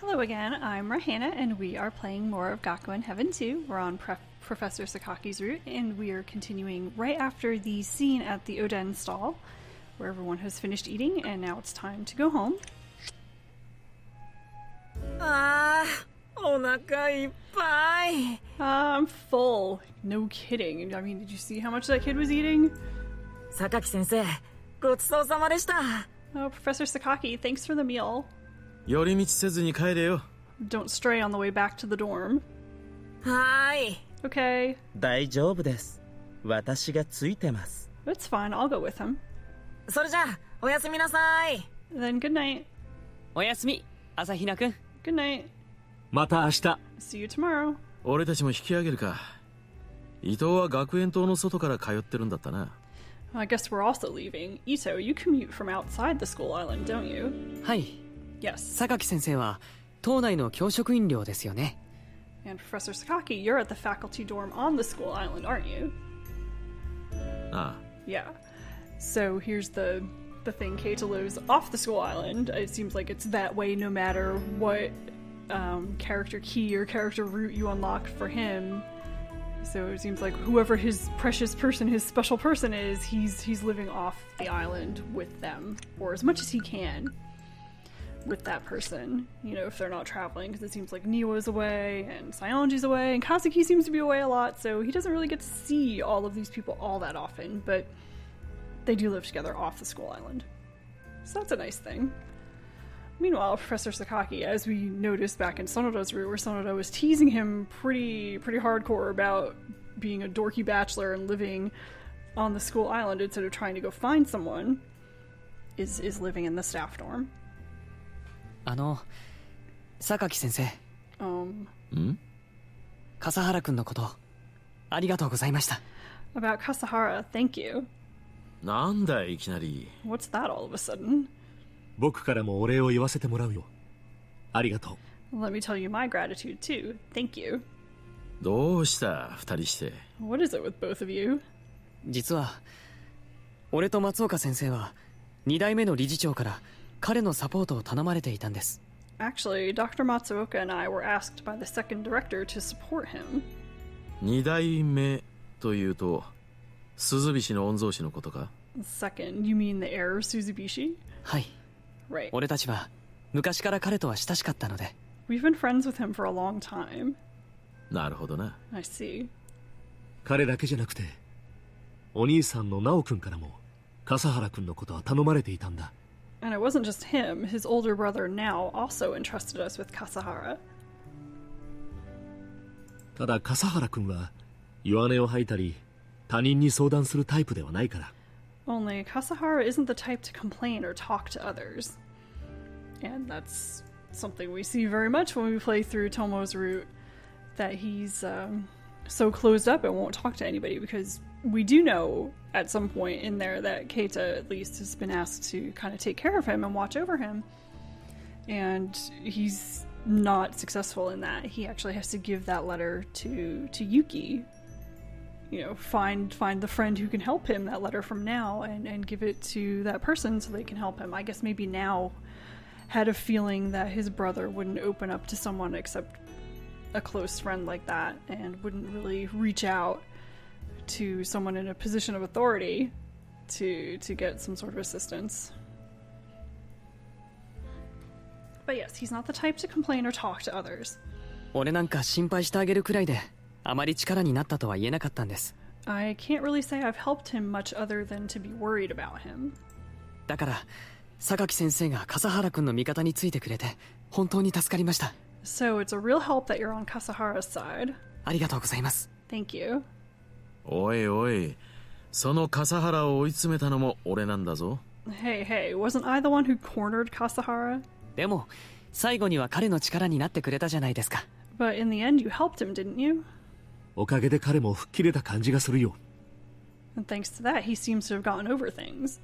Hello again, I'm Rahana, and we are playing more of Gakuen Heaven 2. We're on Professor Sakaki's route, and we are continuing right after the scene at the Oden stall, where everyone has finished eating, and now it's time to go home. I'm full. No kidding. I mean, did you see how much that kid was eating? Sakaki sensei, ごちそうさまでした. Oh, Professor Sakaki, thanks for the meal. 寄り道せずに帰れよ。 Don't stray on the way back to the dorm. はーい。 Okay. 大丈夫です。私がついてます。 It's fine, I'll go with him. それじゃあ、おやすみなさい。 Then good night. おやすみ、朝比奈くん。 Good night. また明日。See you tomorrow. 俺たちも引き上げるか。伊藤は学園棟の外から通ってるんだったな。I guess we're also leaving. Ito, you commute from outside the school island, don't you? はい。 Yes. 榊先生は島内の教職員寮ですよね。And Professor Sakaki, you're at the faculty dorm on the school island, aren't you? ああ。 Yeah. So here's the thing, Keitalo's off the school island. It seems like it's that way no matter what character key or character route you unlock for him. So it seems like whoever his precious person, his special person is, he's living off the island with them, or as much as he can with that person, you know, if they're not traveling, because it seems like Niwa's away, and Saionji's away, and Kazuki seems to be away a lot, so he doesn't really get to see all of these people all that often, but they do live together off the school island. So that's a nice thing. Meanwhile, Professor Sakaki, as we noticed back in Sonoda's route, where Sonoda was teasing him pretty hardcore about being a dorky bachelor and living on the school island instead of trying to go find someone, is living in the staff dorm. 榊先生。笠原くんのこと、ありがとうございました。About Kasahara, thank you. なんだいきなり。What's that all of a sudden? 僕からもお礼を言わせてもらうよ。ありがとう。Let me tell you my gratitude too. Thank you. どうした二人して。What is it with both of you? 実は、俺と松岡先生は2代目の理事長から彼のサポートを頼まれていたんです。Actually, Dr. Matsuoka and I were asked by the second director to support him. 二代目というと、鈴菱の御曹司のことか？ Second, you mean the heir of Suzubishi? はい。Right. 俺たちは昔から彼とは親しかったので。We've been friends with him for a long time. なるほどな。I see. 彼だけじゃなくて、お兄さんの直君からも笠原君のことは頼まれていたんだ。And it wasn't just him. His older brother now also entrusted us with Kasahara. ただ笠原君は弱音を吐いたり他人に相談するタイプではないから。Only Kasahara isn't the type to complain or talk to others. And that's something we see very much when we play through Tomo's route, that he's so closed up and won't talk to anybody, because we do know at some point in there that Keita at least has been asked to kind of take care of him and watch over him. And he's not successful in that. He actually has to give that letter to Yuki. You know, find the friend who can help him, that letter from Now, and give it to that person so they can help him. I guess maybe Now had a feeling that his brother wouldn't open up to someone except a close friend like that, and wouldn't really reach out to someone in a position of authority to get some sort of assistance. But yes, he's not the type to complain or talk to others. 俺なんか心配してあげるくらいであまり力になったとは言えなかったんです。I can't really say I've helped him much other than to be worried about him. だから榊先生が笠原くんの味方についてくれて本当に助かりました。So it's a real help that you're on Kasahara's side. ありがとうございます。Thank you. おいおい、その笠原を追い詰めたのも俺なんだぞ。Hey, wasn't I the one who cornered Kasahara? でも最後には彼の力になってくれたじゃないですか。But in the end you helped him, didn't you? おかげで彼も吹っ切れた感じがするよ。And thanks to that, he seems to have gotten over things.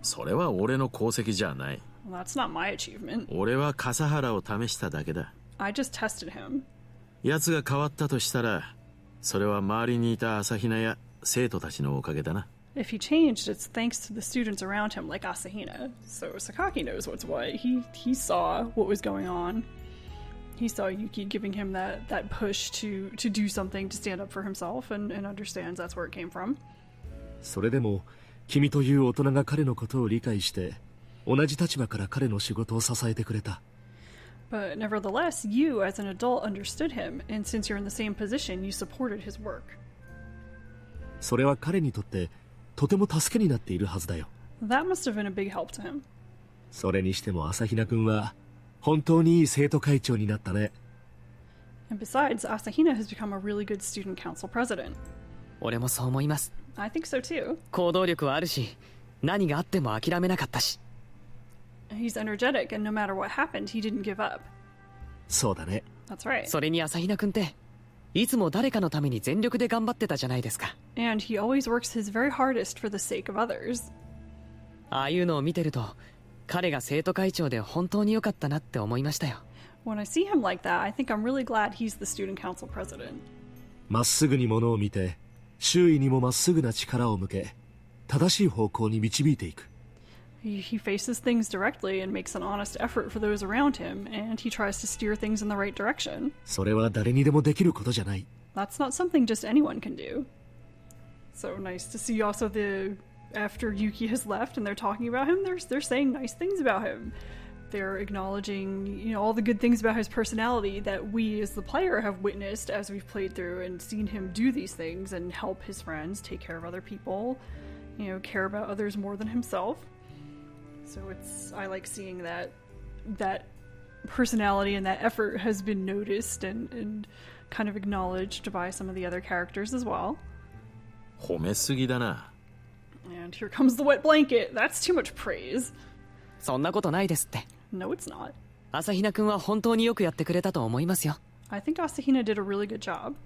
それは俺の功績じゃない。Well, that's not my achievement. 俺は笠原を試しただけだ。I just tested him. 奴が変わったとしたら、それは周りにいた朝比奈や生徒たちのおかげだな。If he changed, it's thanks to the students around him, like Asahina. So Sakaki knows what's what. He saw what was going on. He saw Yuki giving him that push to do something, to stand up for himself, and understands that's where it came from. それでも君という大人が彼のことを理解して同じ立場から彼の仕事を支えてくれた。 But nevertheless, you as an adult understood him, and since you're in the same position, you supported his work. それは彼にとってとても助けになっているはずだよ。 That must have been a big help to him. それにしても朝比奈君は本当にいい生徒会長になったね。 And besides, Asahina has become a really good student council president. 俺もそう思います。 I think so too. 行動力はあるし、何があっても諦めなかったし。 He's energetic, and no matter what happened, he didn't give up. そうだね。 That's right. それに朝比奈くんっていつも誰かのために全力で頑張ってたじゃないですか。 And he always works his very hardest for the sake of others. ああいうのを見てると彼が生徒会長で本当に良かったなって思いましたよ。 When I see him like that, I think I'm really glad he's the student council president. まっすぐにものを見て周囲にもまっすぐな力を向け正しい方向に導いていく。 He faces things directly and makes an honest effort for those around him, and he tries to steer things in the right direction. それは誰にでもできることじゃない。 That's not something just anyone can do. So nice to see also after Yuki has left and they're talking about him, they're saying nice things about him. They're acknowledging, all the good things about his personality that we as the player have witnessed as we've played through and seen him do these things and help his friends, take care of other people, care about others more than himself. So I like seeing that personality and that effort has been noticed and kind of acknowledged by some of the other characters as well. 褒めすぎだな。 And here comes the wet blanket. That's too much praise. そんなことないですって。 No, it's not. 朝比奈くんは本当によくやってくれたと思いますよ。 I think Asahina did a really good job.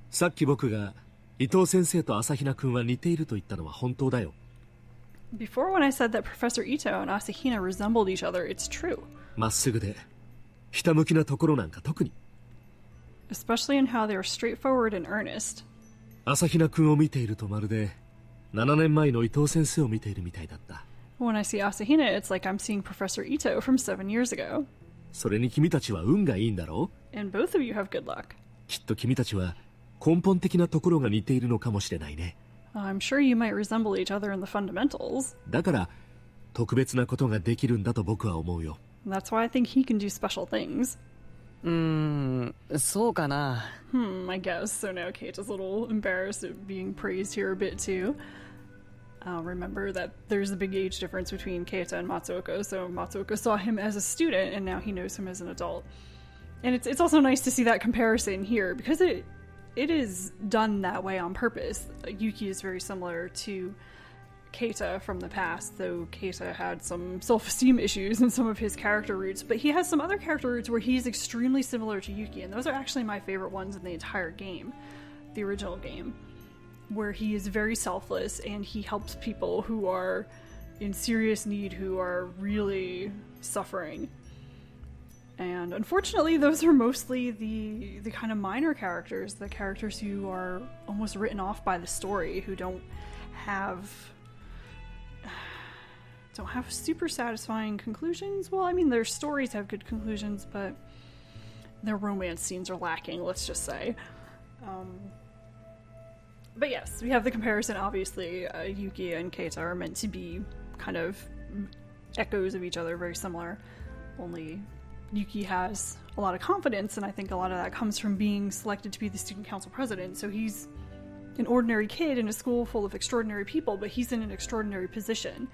さっき僕が伊藤先生と朝比奈君は似ていると言ったのは本当だよ。 Before, when I said that Professor Ito and Asahina resembled each other, it's true. まっすぐでひたむきなところなんか特に。 Especially in how they are straightforward and earnest. 朝比奈君を見ているとまるで7年前の伊藤先生を見ているみたいだった。 When I see Asahina, it's like I'm seeing Professor Ito from 7 years ago. それに君たちは運がいいんだろう。 And both of you have good luck. きっと君たちは根本的なところが似ているのかもしれないね。 I'm sure you might resemble each other in the fundamentals. だから特別なことができるんだと僕は思うよ。 That's why I think he can do special things. そうかな。 I guess. So now Kate is a little embarrassed at being praised here a bit too. Remember that there's a big age difference between Keita and Matsuoka, so Matsuoka saw him as a student and now he knows him as an adult. And it's also nice to see that comparison here because it is done that way on purpose. Yuki is very similar to Keita from the past, though Keita had some self-esteem issues in some of his character roots, but he has some other character roots where he's extremely similar to Yuki, and those are actually my favorite ones in the entire game, the original game, where he is very selfless and he helps people who are in serious need, who are really suffering. And unfortunately, those are mostly the kind of minor characters, the characters who are almost written off by the story, who don't have super satisfying conclusions. Well, I mean, their stories have good conclusions, but their romance scenes are lacking, let's just say. But yes, we have the comparison, obviously. Yuki and Keita are meant to be kind of echoes of each other, very similar. Only Yuki has a lot of confidence, and I think a lot of that comes from being selected to be the student council president. So he's an ordinary kid in a school full of extraordinary people, but he's in an extraordinary position.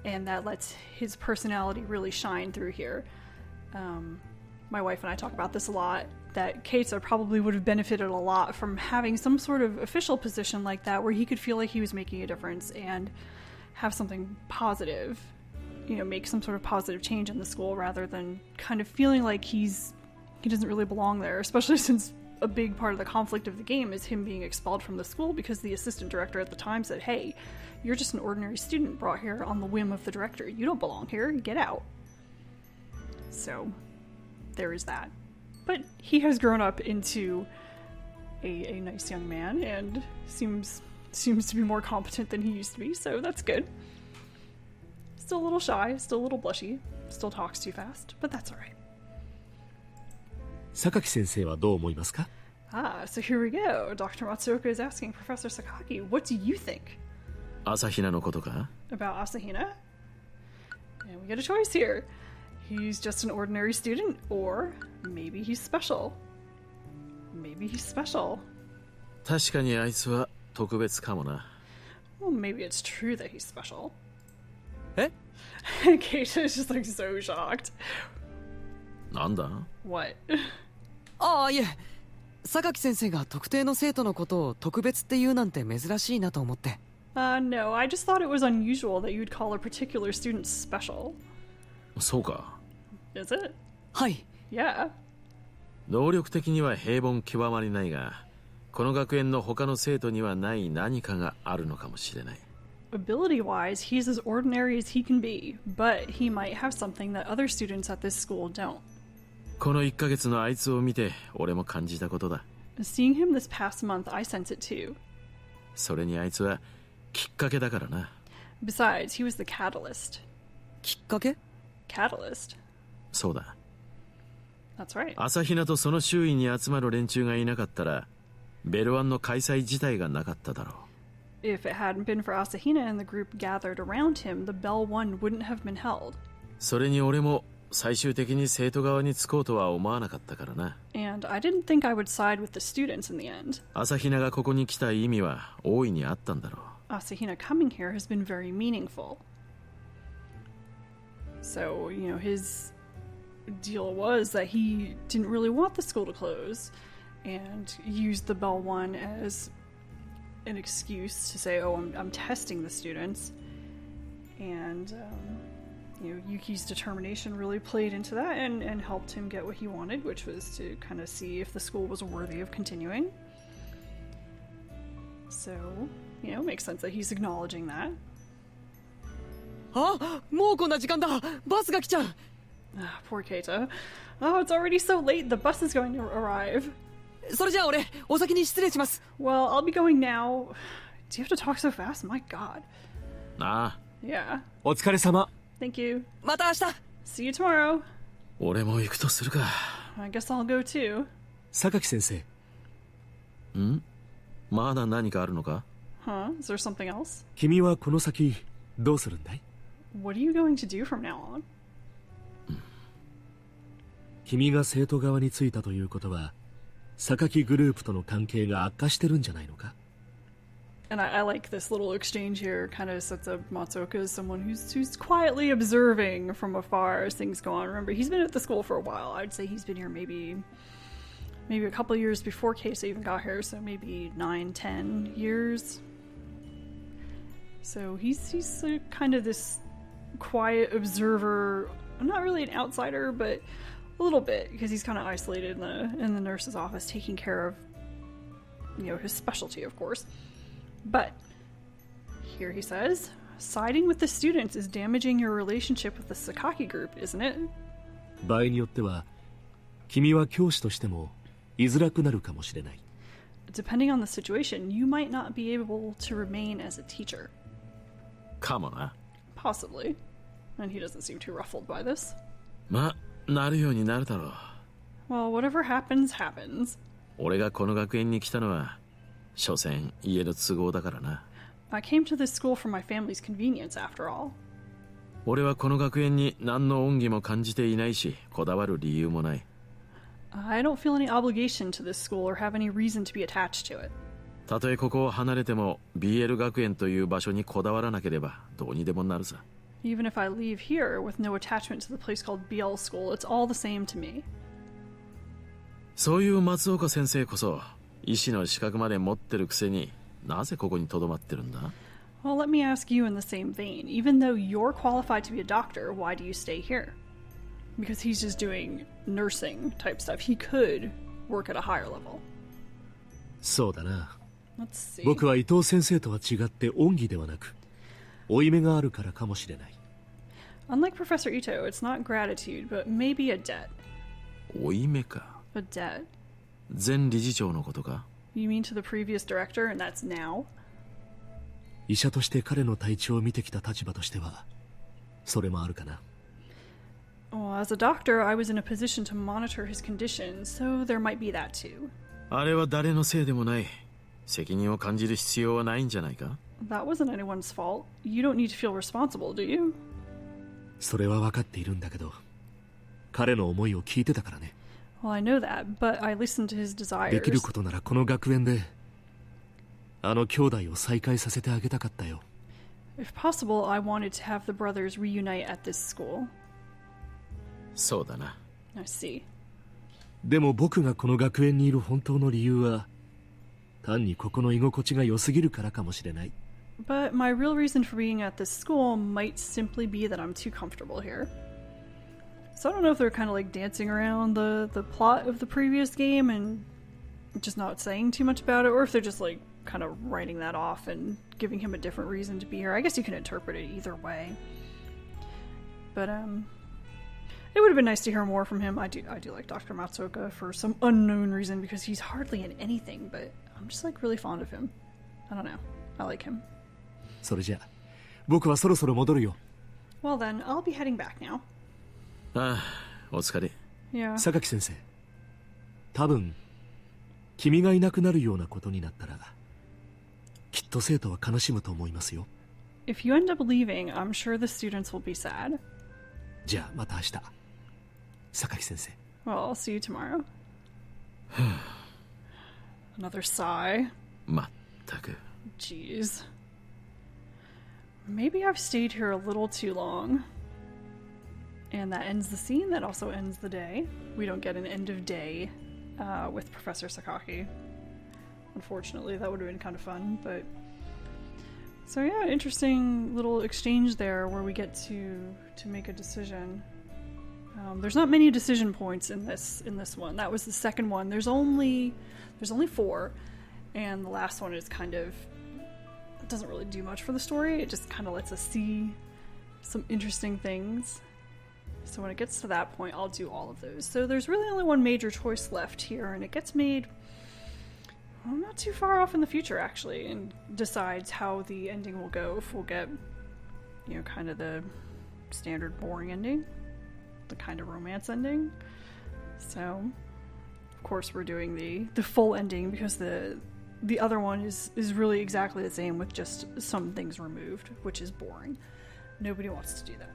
And that lets his personality really shine through here. My wife and I talk about this a lot, that Keita probably would have benefited a lot from having some sort of official position like that where he could feel like he was making a difference and have something positive, make some sort of positive change in the school rather than kind of feeling like he doesn't really belong there, especially since a big part of the conflict of the game is him being expelled from the school because the assistant director at the time said, hey, you're just an ordinary student brought here on the whim of the director. You don't belong here. Get out. So there is that. But he has grown up into a nice young man and seems to be more competent than he used to be, so that's good. Still a little shy, still a little blushy, Still talks too fast, but that's alright. 榊先生はどう思いますか？ Ah, so here we go. Dr. Matsuoka is asking Professor Sakaki, what do you think 朝比奈のことか？ about Asahina? And we get a choice here. He's just an ordinary student, or maybe he's special. Maybe he's special. 確かにあいつは特別かもな。 Well, maybe it's true that he's special. え Keita is just like so shocked. なんだ？ What? ああいえ榊先生が特定の生徒のことを特別って言うなんて珍しいなと思って。 No, I just thought it was unusual that you'd call a particular student special. そうか。 Is it? はい Yeah. 能力的には平凡極まりないが、この学園の他の生徒にはない何かがあるのかもしれない。 Ability-wise, he's as ordinary as he can be, but he might have something that other students at this school don't. この1ヶ月のあいつを見て俺も感じたことだ。 Seeing him this past month, I sense it too. それにあいつはきっかけだからな。 Besides, he was the catalyst. きっかけ Catalyst. そうだ。 That's right. 朝比奈とその周囲に集まる連中がいなかったら、ベルワンの開催自体がなかっただろう。 If it hadn't been for Asahina and the group gathered around him, the Bell One wouldn't have been held. それに俺も最終的に生徒側につこうとは思わなかったからな。 And I didn't think I would side with the students in the end. 朝比奈がここに来た意味は大いにあったんだろう。 Asahina coming here has been very meaningful. So, his deal was that he didn't really want the school to close and used the Bell One as an excuse to say, oh, I'm testing the students. And, Yuki's determination really played into that and helped him get what he wanted, which was to kind of see if the school was worthy of continuing. So, it makes sense that he's acknowledging that. あもうこんな時間だバスが来ちゃう Ah, poor Keita. Oh, it's already so late. The bus is going to arrive. それじゃあ俺お先に失礼します Well, I'll be going now. Do you have to talk so fast? My god. なあ、 Yeah. お疲れ様。 Thank you. また明日 See you tomorrow. 俺も行くとするか。 I guess I'll go too. 榊先生、まだ何かあるのか？ Huh? Is there something else? 君はこの先どうするんだい？ What are you going to do from now on? 君が生徒側についたということは、榊グループとの関係が悪化してるんじゃないのか？ And I like this little exchange here. Kind of sets up Matsuoka as someone who's quietly observing from afar as things go on. Remember, he's been at the school for a while. I'd say he's been here maybe a couple of years before Keisa even got here, so maybe 9-10 years. So he's kind of this quiet observer. Not really an outsider, but a little bit, because he's kind of isolated in the nurse's office, taking care of, his specialty, of course. But here he says, siding with the students is damaging your relationship with the Sakaki group, isn't it? 場合によっては、君は教師としても居づらくなるかもしれない。Depending on the situation, you might not be able to remain as a teacher. かもな。 Possibly. And he doesn't seem too ruffled by this. ま、なるようになるだろう。 Well, whatever happens, happens. 俺がこの学園に来たのは、所詮家の都合だからな。 I came to this school for my family's convenience, after all. 俺はこの学園に何の恩義も感じていないし、こだわる理由もない。 I don't feel any obligation to this school or have any reason to be attached to it. たとえここを離れても BL 学園という場所にこだわらなければどうにでもなるさ。 Even if I leave here with no attachment to the place called BL School, it's all the same to me. そういう松岡先生こそ医師の資格まで持ってるくせになぜここにとどまってるんだ？ Well, let me ask you in the same vein. Even though you're qualified to be a doctor, why do you stay here? Because he's just doing nursing type stuff. He could work at a higher level. そうだな。 Let's see. 僕は伊藤先生とは違って恩義ではなく、負い目があるからかもしれない。 Unlike Professor Ito, it's not gratitude, but maybe a debt. 負い目か。 A debt? 前理事長のことか？ You mean to the previous director, and that's now? 医者として彼の体調を見てきた立場としては、それもあるかな。Well, as a doctor, I was in a position to monitor his condition, so there might be that too. あれは誰のせいでもない。責任を感じる必要はないんじゃないか？ That wasn't anyone's fault. You don't need to feel responsible, do you? それは分かっているんだけど、彼の思いを聞いてたからね。Well, I know that, but I listened to his できる desires. ことならこの学園であの兄弟を再会させてあげたかったよ。 If possible, I wanted to have the brothers reunite at this school. そうだな。 I see. でも僕がこの学園にいる本当の理由は単にここの居心地が良すぎるからかもしれない。 But my real reason for being at this school might simply be that I'm too comfortable here. So I don't know if they're kind of like dancing around the plot of the previous game and just not saying too much about it, or if they're just like kind of writing that off and giving him a different reason to be here. I guess you can interpret it either way. But it would have been nice to hear more from him. I do like Dr. Matsuoka for some unknown reason because he's hardly in anything, but I'm just like really fond of him. I don't know. I like him. それじゃ僕はそろそろ戻るよ。 Well then, I'll be heading back now. ああ、お疲れ。 Yeah. 榊先生、多分君がいなくなるようなことになったらきっと生徒は悲しむと思いますよ。 If you end up leaving, I'm sure the students will be sad. じゃあまた明日。榊先生。 Well, I'll see you tomorrow. Another sigh. まったく。 Jeez. Maybe I've stayed here a little too long. And that ends the scene. That also ends the day. We don't get an end of day with Professor Sakaki. Unfortunately, that would have been kind of fun, but... So yeah, interesting little exchange there where we get to make a decision. There's not many decision points in this one. That was the second one. There's only 4, and the last one is kind of... It doesn't really do much for the story. It just kind of lets us see some interesting things. So when it gets to that point, I'll do all of those. So there's really only one major choice left here, and it gets made not too far off in the future, actually, and decides how the ending will go. If we'll get, kind of the standard boring ending, the kind of romance ending. So, of course, we're doing the full ending because the other one is really exactly the same with just some things removed, which is boring. Nobody wants to do that.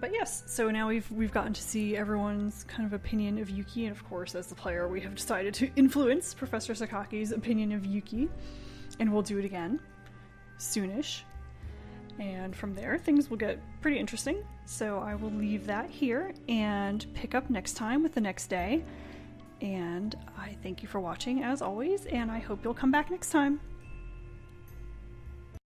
But yes, so now we've gotten to see everyone's kind of opinion of Yuki, and of course, as the player, we have decided to influence Professor Sakaki's opinion of Yuki, and we'll do it again soonish. And from there, things will get pretty interesting. So I will leave that here and pick up next time with the next day. And I thank you for watching, as always, and I hope you'll come back next time.